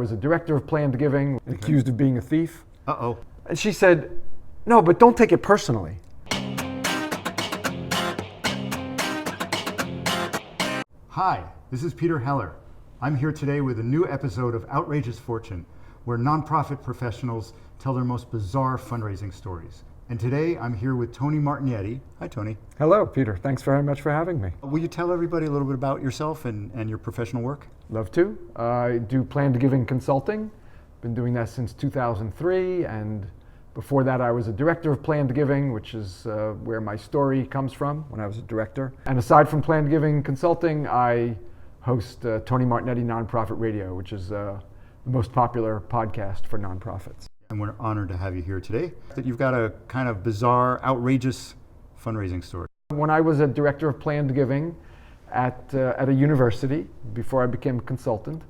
was a director of planned giving, accused of being a thief. Uh-oh. And she said, "No, but don't take it personally." Hi, this is Peter Heller. I'm here today with a new episode of Outrageous Fortune, where nonprofit professionals tell their most bizarre fundraising stories. And today I'm here with Tony Martignetti. Hi, Tony. Hello, Peter. Thanks very much for having me. Will you tell everybody a little bit about yourself and your professional work? Love to. I do planned giving consulting. Been doing that since 2003, and before that I was a director of planned giving, which is where my story comes from when I was a director. And aside from planned giving consulting, I host Tony Martignetti Nonprofit Radio, which is the most popular podcast for nonprofits. And we're honored to have you here today. That you've got a kind of bizarre, outrageous fundraising story. When I was a director of planned giving at a university, before I became a consultant,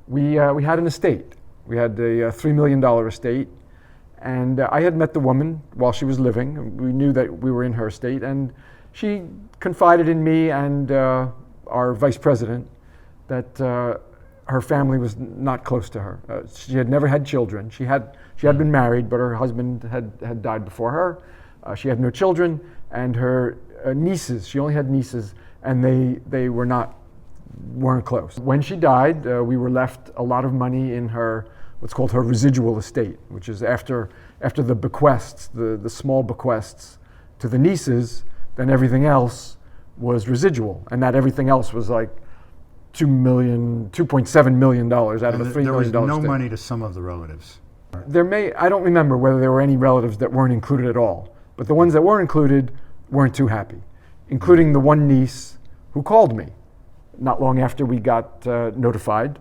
we had an estate. We had a $3 million estate, and I had met the woman while she was living. We knew that we were in her estate, and she confided in me and our vice president that her family was not close to her. She had never had children. She had been married, but her husband had died before her. She had no children, and her nieces, she only had nieces, and they weren't close. When she died, we were left a lot of money in her, what's called her residual estate, which is after the bequests, the small bequests to the nieces, then everything else was residual, and that everything else was like $2.7 million out of a $3 million There was no estate. money to some of the relatives. I don't remember whether there were any relatives that weren't included at all, but the ones that were included weren't too happy, including the one niece who called me not long after we got notified,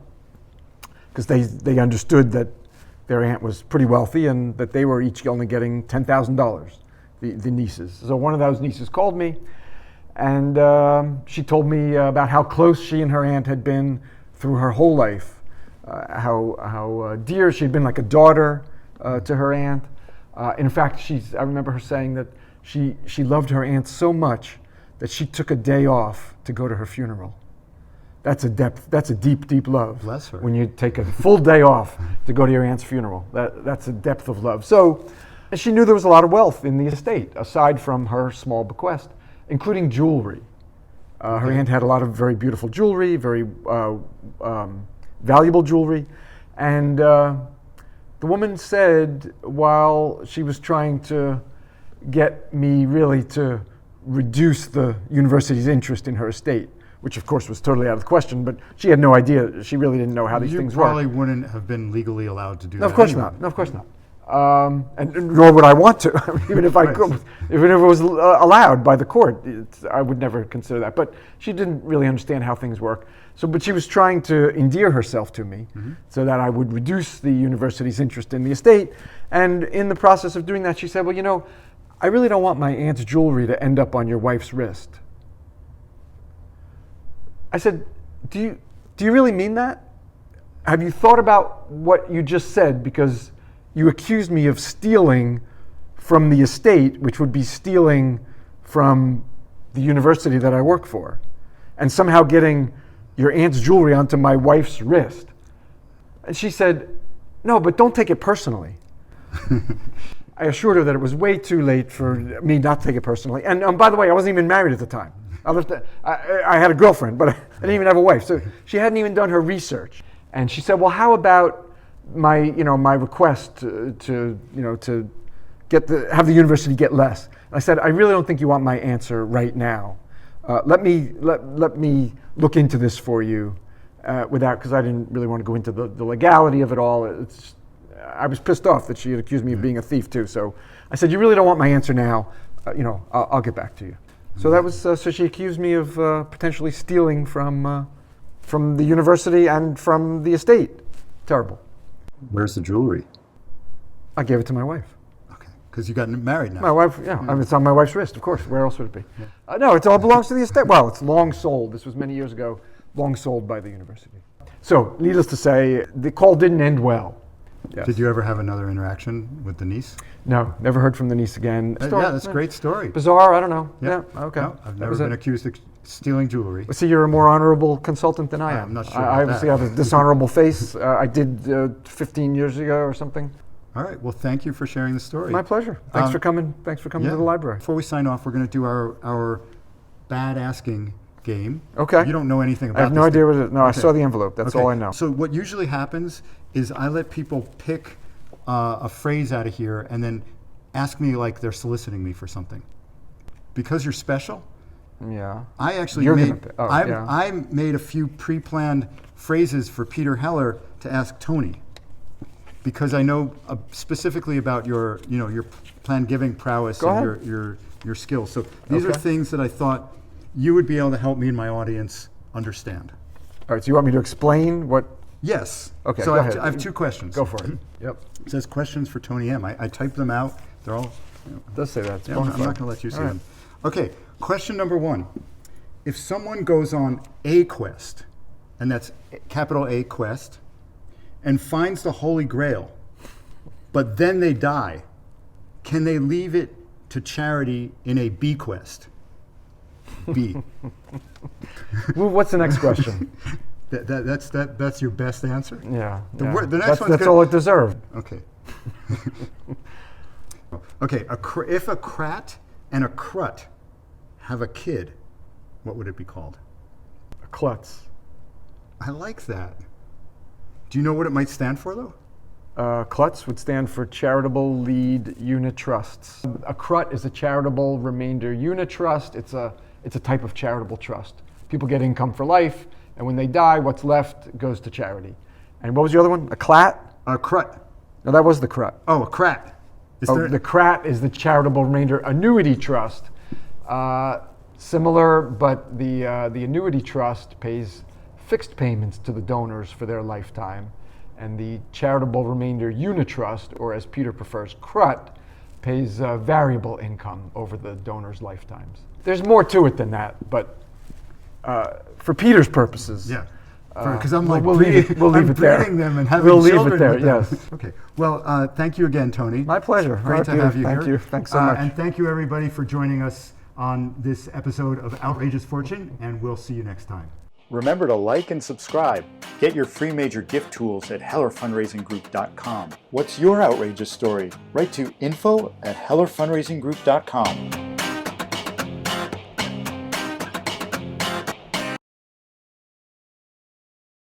because they understood that their aunt was pretty wealthy and that they were each only getting $10,000, the nieces. So one of those nieces called me, and she told me about how close she and her aunt had been through her whole life, how dear she'd been, like a daughter to her aunt. In fact, I remember her saying that she loved her aunt so much that she took a day off to go to her funeral. That's a deep, deep love. Bless her. When you take a full day off to go to your aunt's funeral, that's a depth of love. So she knew there was a lot of wealth in the estate, aside from her small bequest, including jewelry. Her aunt had a lot of very beautiful jewelry, very valuable jewelry. And the woman said, while she was trying to get me really to reduce the university's interest in her estate, which of course was totally out of the question, but she had no idea. She really didn't know how these things work. You probably wouldn't have been legally allowed to do that. No, of course anyway. not. No, of course not. And nor would I want to, even if I could, even if it was allowed by the court. I would never consider that. But she didn't really understand how things work. But she was trying to endear herself to me, so that I would reduce the university's interest in the estate. And in the process of doing that, she said, "Well, I really don't want my aunt's jewelry to end up on your wife's wrist." I said, do you really mean that? Have you thought about what you just said? Because you accused me of stealing from the estate, which would be stealing from the university that I work for, and somehow getting your aunt's jewelry onto my wife's wrist. And she said, "No, but don't take it personally." I assured her that it was way too late for me not to take it personally. And by the way, I wasn't even married at the time. I had a girlfriend, but I didn't even have a wife. So she hadn't even done her research. And she said, "Well, how about my request to have the university get less?" And I said, "I really don't think you want my answer right now. Let me look into this for you because I didn't really want to go into the legality of it all. I was pissed off that she had accused me of being a thief too. So I said, "You really don't want my answer now. I'll get back to you." So that was so she accused me of potentially stealing from the university and from the estate. Terrible. Where's the jewelry? I gave it to my wife. Okay, because you got married now. My wife, yeah. I mean, it's on my wife's wrist, of course. Where else would it be? Yeah. No, it all belongs to the estate. Well, it's long sold. This was many years ago. Long sold by the university. So, needless to say, the call didn't end well. Yes. Did you ever have another interaction with the niece? No, never heard from the niece again. Yeah, that's a great story. Bizarre, I don't know. Yeah. Yeah, okay. No, I've That never was been it. accused of stealing jewelry. See, you're a more honorable consultant than I am. I'm not sure I about obviously that. have a dishonorable face. I did 15 years ago or something. All right. Well, thank you for sharing the story. My pleasure. Thanks for coming. Thanks for coming to the library. Before we sign off, we're going to do our bad asking game. Okay. You don't know anything about I have no this, idea do what you? it is. No, I Okay. saw the envelope. That's Okay. all I know. So what usually happens is I let people pick a phrase out of here and then ask me like they're soliciting me for something. Because you're special, Yeah. I actually You're made, gonna pick- oh, I, yeah. I made a few pre-planned phrases for Peter Heller to ask Tony, because I know specifically about your plan giving prowess Go and ahead. your skills. So these are Okay. things that I thought you would be able to help me and my audience understand. All right. So you want me to explain what? Yes. Okay, So go I have, ahead. I have two questions. Go for it. Yep. It says questions for Tony M. I typed them out. They're all. It does say that. It's Yeah, I'm bona not going fide. to let you see All right. them. Okay, question number one. If someone goes on a quest, and that's capital A quest, and finds the Holy Grail, but then they die, can they leave it to charity in a B quest? B. Well, what's the next question? That's your best answer? Yeah. The yeah. word- the next that's one's that's good. all it deserved. Okay. Okay, if a crat and a crut have a kid, what would it be called? A klutz. I like that. Do you know what it might stand for, though? Klutz would stand for Charitable Lead Unit Trusts. A CRUT is a Charitable Remainder Unit Trust. It's a type of charitable trust. People get income for life, and when they die, what's left goes to charity. And what was the other one? A CLAT? A crut. No, that was the CRUT. Oh, a crat. Is Oh, there, the CRAT is the Charitable Remainder Annuity Trust. Similar, but the annuity trust pays fixed payments to the donors for their lifetime, and the Charitable Remainder Unit Trust, or as Peter prefers, CRUT, pays variable income over the donors' lifetimes. There's more to it than that, but for Peter's purposes, yeah. Because I'm we'll- like we'll leave it- we'll leave I'm it there. breeding them and having We'll leave it children there, with them. yes. Okay. Well, thank you again, Tony. My pleasure. All Great right, to Peter. have you Thank here. you. Thanks so much. And thank you, everybody, for joining us on this episode of Outrageous Fortune, and we'll see you next time. Remember to like and subscribe. Get your free major gift tools at HellerFundraisingGroup.com. What's your outrageous story? Write to info@HellerFundraisingGroup.com.